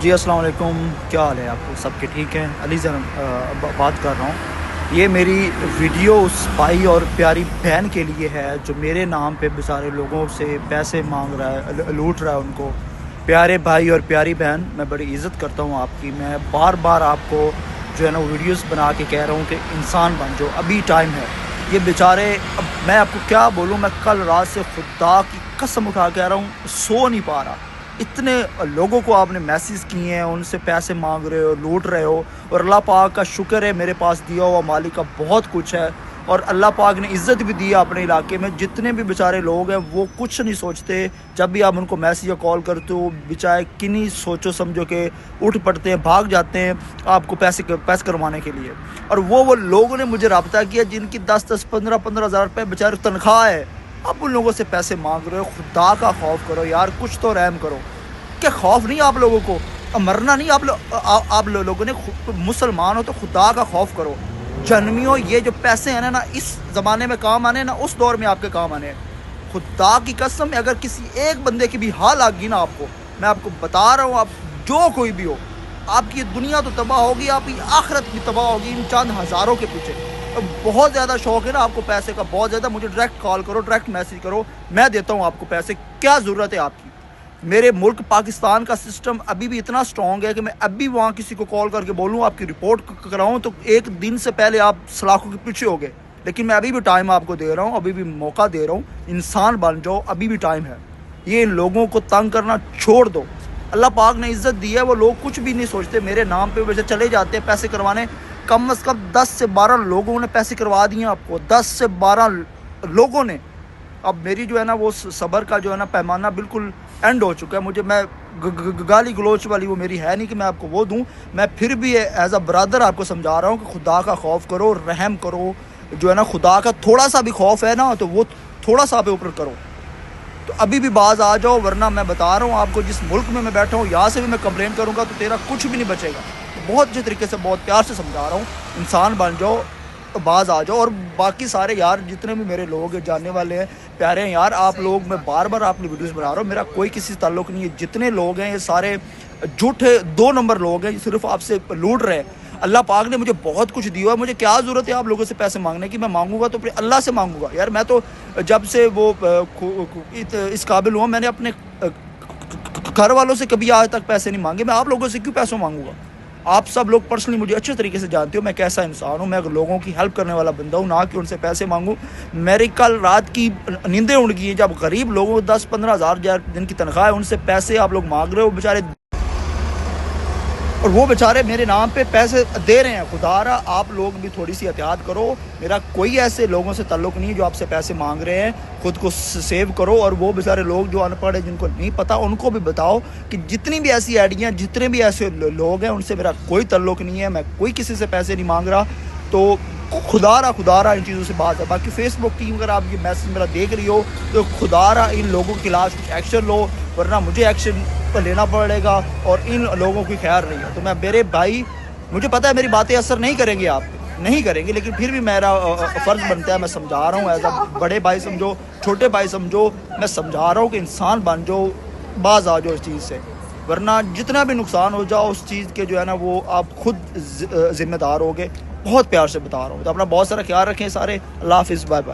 جی السلام علیکم، کیا حال ہے آپ کو؟ سب کے ٹھیک ہیں؟ علی زن بات کر رہا ہوں۔ یہ میری ویڈیو اس بھائی اور پیاری بہن کے لیے ہے جو میرے نام پہ بیچارے لوگوں سے پیسے مانگ رہا ہے، لوٹ رہا ہے ان کو۔ پیارے بھائی اور پیاری بہن، میں بڑی عزت کرتا ہوں آپ کی۔ میں بار بار آپ کو جو ہے نا ویڈیوز بنا کے کہہ رہا ہوں کہ انسان بن جاؤ، ابھی ٹائم ہے۔ یہ بیچارے، اب میں آپ کو کیا بولوں، میں کل رات سے خدا کی قسم اٹھا کے کہہ رہا ہوں، سو نہیں پا رہا۔ اتنے لوگوں کو آپ نے میسیج کیے ہیں، ان سے پیسے مانگ رہے ہو، لوٹ رہے ہو، اور اللہ پاک کا شکر ہے میرے پاس دیا ہوا مالک کا بہت کچھ ہے، اور اللہ پاک نے عزت بھی دی ہے اپنے علاقے میں۔ جتنے بھی بیچارے لوگ ہیں وہ کچھ نہیں سوچتے، جب بھی آپ ان کو میسیج یا کال کرتے ہو بیچارے کنی سوچو سمجھو کہ اٹھ پڑتے ہیں، بھاگ جاتے ہیں آپ کو پیسے کروانے کے لیے۔ اور وہ لوگوں نے مجھے رابطہ کیا جن کی 10-15 ہزار روپے بیچارے تنخواہ ہے، اب ان لوگوں سے پیسے مانگ رہے ہو۔ خدا کا خوف کرو یار، کچھ تو رحم کرو۔ کہ خوف نہیں آپ لوگوں کو؟ مرنا نہیں آپ لوگوں نے؟ مسلمان ہو تو خدا کا خوف کرو۔ جنمیوں، یہ جو پیسے ہیں نا، اس زمانے میں کام آنے نا، اس دور میں آپ کے کام آنے۔ خدا کی قسم، اگر کسی ایک بندے کی بھی حال آ گئی نا آپ کو، میں آپ کو بتا رہا ہوں، آپ جو کوئی بھی ہو، آپ کی دنیا تو تباہ ہوگی، آپ کی آخرت بھی تباہ ہوگی ان چند ہزاروں کے پیچھے۔ بہت زیادہ شوق ہے نا آپ کو پیسے کا، بہت زیادہ، مجھے ڈائریکٹ کال کرو، ڈائریکٹ میسیج کرو، میں دیتا ہوں آپ کو پیسے۔ کیا ضرورت ہے آپ کی؟ میرے ملک پاکستان کا سسٹم ابھی بھی اتنا سٹرونگ ہے کہ میں ابھی وہاں کسی کو کال کر کے بولوں آپ کی رپورٹ کراؤں تو ایک دن سے پہلے آپ سلاخوں کے پیچھے ہو گئے۔ لیکن میں ابھی بھی ٹائم آپ کو دے رہا ہوں، ابھی بھی موقع دے رہا ہوں، انسان بن جاؤ، ابھی بھی ٹائم ہے۔ یہ لوگوں کو تنگ کرنا چھوڑ دو۔ اللہ پاک نے عزت دی ہے، وہ لوگ کچھ بھی نہیں سوچتے، میرے نام پہ ویسے چلے جاتے ہیں پیسے کروانے۔ کم از کم 10 سے 12 لوگوں نے پیسے کروا دیے آپ کو، 10 سے 12 لوگوں نے۔ اب میری جو ہے نا وہ صبر کا جو ہے نا پیمانہ بالکل اینڈ ہو چکا ہے۔ مجھے، میں گالی گلوچ والی وہ میری ہے نہیں کہ میں آپ کو وہ دوں۔ میں پھر بھی ایز اے برادر آپ کو سمجھا رہا ہوں کہ خدا کا خوف کرو، رحم کرو، جو ہے نا خدا کا تھوڑا سا بھی خوف ہے نا تو وہ تھوڑا سا پہ اوپر کرو، تو ابھی بھی باز آ جاؤ، ورنہ میں بتا رہا ہوں آپ کو، جس ملک میں بیٹھا ہوں یہاں سے بھی میں کمپلین کروں گا تو تیرا کچھ بھی نہیں بچے گا۔ بہت اچھے طریقے سے، بہت پیار سے سمجھا رہا ہوں، انسان بن جاؤ، باز آ جاؤ۔ اور باقی سارے یار جتنے بھی میرے لوگ ہیں، جاننے والے ہیں، پیارے ہیں یار، آپ لوگ، میں بار بار آپ کی ویڈیوز بنا رہا ہوں، میرا کوئی کسی سے تعلق نہیں ہے۔ جتنے لوگ ہیں یہ سارے جھوٹے 2 نمبر لوگ ہیں، صرف آپ سے لوٹ رہے ہیں۔ اللہ پاک نے مجھے بہت کچھ دیا ہے، مجھے کیا ضرورت ہے آپ لوگوں سے پیسے مانگنے کی؟ میں مانگوں گا تو پھر اللہ سے مانگوں گا یار۔ میں تو جب سے وہ اس قابل ہوا، میں نے اپنے گھر والوں سے کبھی آج تک پیسے نہیں مانگے، میں آپ لوگوں سے کیوں پیسوں مانگوں گا؟ آپ سب لوگ پرسنلی مجھے اچھے طریقے سے جانتے ہو میں کیسا انسان ہوں، میں لوگوں کی ہیلپ کرنے والا بندہ ہوں، نہ کہ ان سے پیسے مانگوں۔ میری کل رات کی نیندیں اڑ گئی ہیں جب غریب لوگوں 10-15 ہزار جن کی تنخواہ ہے ان سے پیسے آپ لوگ مانگ رہے ہو بیچارے، اور وہ بیچارے میرے نام پہ پیسے دے رہے ہیں۔ خدا را آپ لوگ بھی تھوڑی سی احتیاط کرو۔ میرا کوئی ایسے لوگوں سے تعلق نہیں جو آپ سے پیسے مانگ رہے ہیں، خود کو سیو کرو۔ اور وہ بیچارے لوگ جو ان پڑھ ہیں، جن کو نہیں پتہ، ان کو بھی بتاؤ کہ جتنی بھی ایسی آئیڈیاں، جتنے بھی ایسے لوگ ہیں، ان سے میرا کوئی تعلق نہیں ہے، میں کوئی کسی سے پیسے نہیں مانگ رہا۔ تو خدا را ان چیزوں سے بات ہے۔ باقی فیس بک ٹیم اگر آپ یہ میسیج میرا دیکھ رہی ہو تو خدا را ان لوگوں کے خلاف کچھ ایکشن لو، ورنہ مجھے ایکشن تو لینا پڑے گا، اور ان لوگوں کی خیر نہیں ہے۔ تو میں، میرے بھائی، مجھے پتہ ہے میری باتیں اثر نہیں کریں گی، آپ نہیں کریں گے، لیکن پھر بھی میرا فرض بنتا ہے، میں سمجھا رہا ہوں، ایز اے بڑے بھائی سمجھو، چھوٹے بھائی سمجھو، میں سمجھا رہا ہوں کہ انسان بن جاؤ، باز آ جاؤ اس چیز سے، ورنہ جتنا بھی نقصان ہو جاؤ اس چیز کے جو ہے نا وہ آپ خود ذمہ دار ہوگے۔ بہت پیار سے بتا رہا ہوں، تو اپنا بہت سارا خیال رکھیں سارے۔ اللہ حافظ، بائے بائے۔